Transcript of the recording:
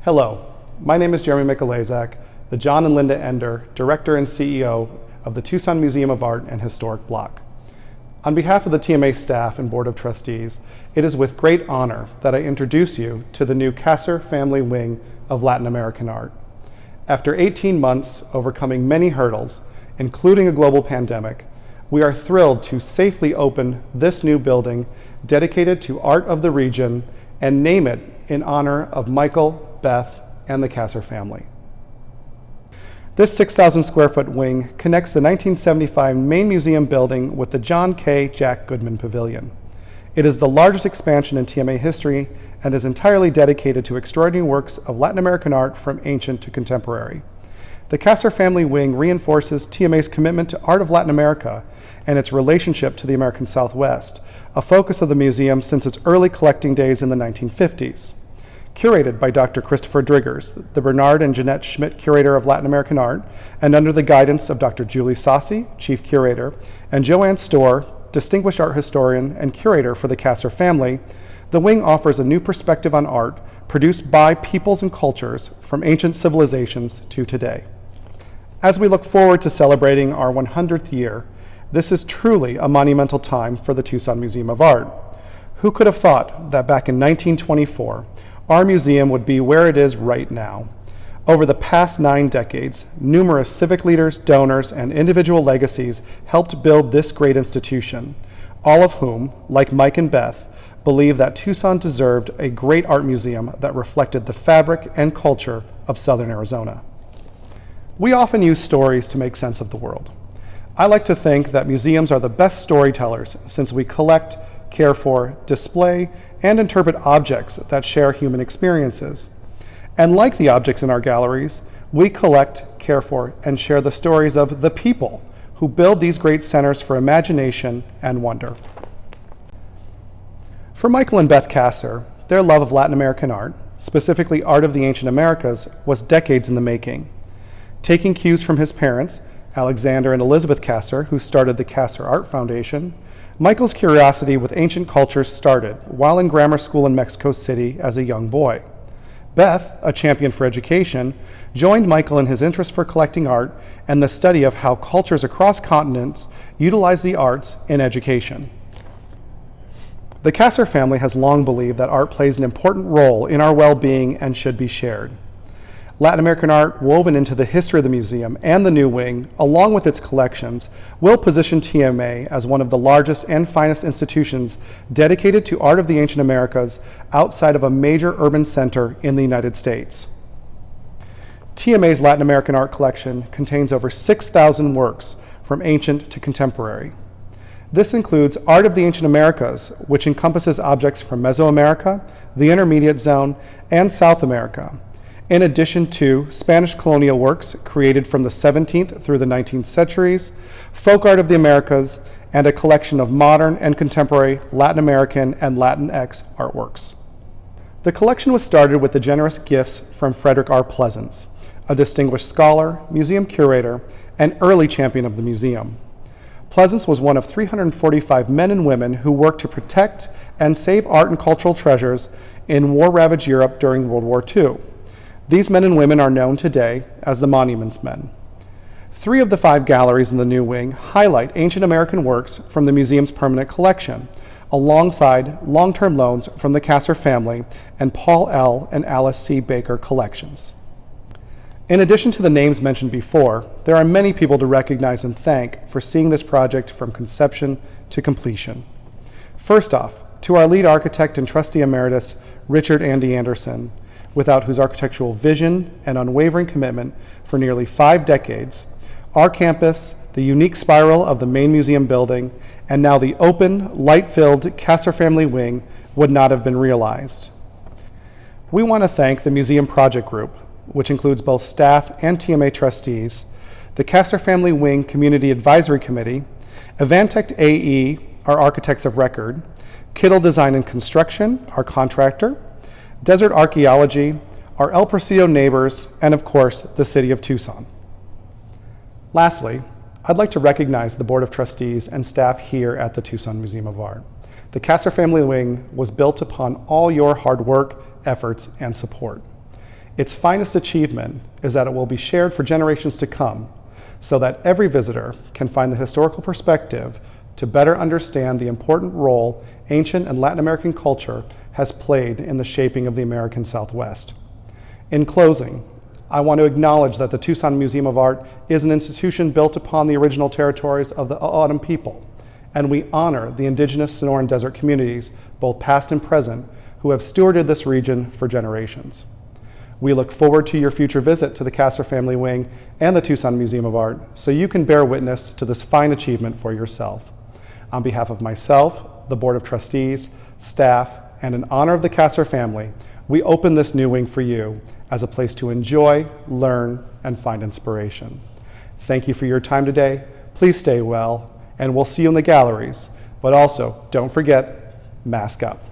Hello, my name is Jeremy Mikolajczak, the John and Linda Ender, Director and CEO of the Tucson Museum of Art and Historic Block. On behalf of the TMA staff and Board of Trustees, it is with great honor that I introduce you to the new Kasser family wing of Latin American art. After 18 months overcoming many hurdles, including a global pandemic, we are thrilled to safely open this new building dedicated to art of the region and name it in honor of Michael, Beth, and the Kasser family. This 6,000 square foot wing connects the 1975 main museum building with the John K. Jack Goodman Pavilion. It is the largest expansion in TMA history and is entirely dedicated to extraordinary works of Latin American art from ancient to contemporary. The Kasser family wing reinforces TMA's commitment to art of Latin America and its relationship to the American Southwest, a focus of the museum since its early collecting days in the 1950s. Curated by Dr. Christopher Driggers, the Bernard and Jeanette Schmidt Curator of Latin American Art, and under the guidance of Dr. Julie Sassi, Chief Curator, and Joanne Storr, Distinguished Art Historian and Curator for the Kasser family, the wing offers a new perspective on art produced by peoples and cultures from ancient civilizations to today. As we look forward to celebrating our 100th year, this is truly a monumental time for the Tucson Museum of Art. Who could have thought that back in 1924, our museum would be where it is right now? Over the past 9 decades, numerous civic leaders, donors, and individual legacies helped build this great institution, all of whom, like Mike and Beth, believe that Tucson deserved a great art museum that reflected the fabric and culture of Southern Arizona. We often use stories to make sense of the world. I like to think that museums are the best storytellers since we collect, care for, display, and interpret objects that share human experiences. And like the objects in our galleries, we collect, care for, and share the stories of the people who build these great centers for imagination and wonder. For Michael and Beth Kasser, their love of Latin American art, specifically art of the ancient Americas, was decades in the making. Taking cues from his parents, Alexander and Elizabeth Kasser, who started the Kasser Art Foundation, Michael's curiosity with ancient cultures started while in grammar school in Mexico City as a young boy. Beth, a champion for education, joined Michael in his interest for collecting art and the study of how cultures across continents utilize the arts in education. The Kasser family has long believed that art plays an important role in our well-being and should be shared. Latin American art woven into the history of the museum and the new wing, along with its collections, will position TMA as one of the largest and finest institutions dedicated to art of the ancient Americas outside of a major urban center in the United States. TMA's Latin American art collection contains over 6,000 works from ancient to contemporary. This includes art of the ancient Americas, which encompasses objects from Mesoamerica, the Intermediate Zone, and South America, in addition to Spanish colonial works created from the 17th through the 19th centuries, folk art of the Americas, and a collection of modern and contemporary Latin American and Latinx artworks. The collection was started with the generous gifts from Frederick R. Pleasance, a distinguished scholar, museum curator, and early champion of the museum. Pleasance was one of 345 men and women who worked to protect and save art and cultural treasures in war-ravaged Europe during World War II. These men and women are known today as the Monuments Men. 3 of the 5 galleries in the new wing highlight ancient American works from the museum's permanent collection, alongside long-term loans from the Kasser family and Paul L. and Alice C. Baker collections. In addition to the names mentioned before, there are many people to recognize and thank for seeing this project from conception to completion. First off, to our lead architect and trustee emeritus, Richard Andy Anderson, without whose architectural vision and unwavering commitment for nearly 5 decades, our campus, the unique spiral of the main museum building, and now the open, light-filled Kasser family wing would not have been realized. We want to thank the Museum Project Group, which includes both staff and TMA trustees, the Kasser Family Wing Community Advisory Committee, Evantech AE, our architects of record, Kittle Design and Construction, our contractor, Desert Archaeology, our El Presidio neighbors, and of course, the City of Tucson. Lastly, I'd like to recognize the Board of Trustees and staff here at the Tucson Museum of Art. The Kasser Family Wing was built upon all your hard work, efforts, and support. Its finest achievement is that it will be shared for generations to come, so that every visitor can find the historical perspective to better understand the important role ancient and Latin American culture has played in the shaping of the American Southwest. In closing, I want to acknowledge that the Tucson Museum of Art is an institution built upon the original territories of the O'odham people, and we honor the indigenous Sonoran Desert communities, both past and present, who have stewarded this region for generations. We look forward to your future visit to the Kasser Family Wing and the Tucson Museum of Art so you can bear witness to this fine achievement for yourself. On behalf of myself, the Board of Trustees, staff, and in honor of the Kasser family, we open this new wing for you as a place to enjoy, learn, and find inspiration. Thank you for your time today. Please stay well, and we'll see you in the galleries. But also, don't forget, mask up.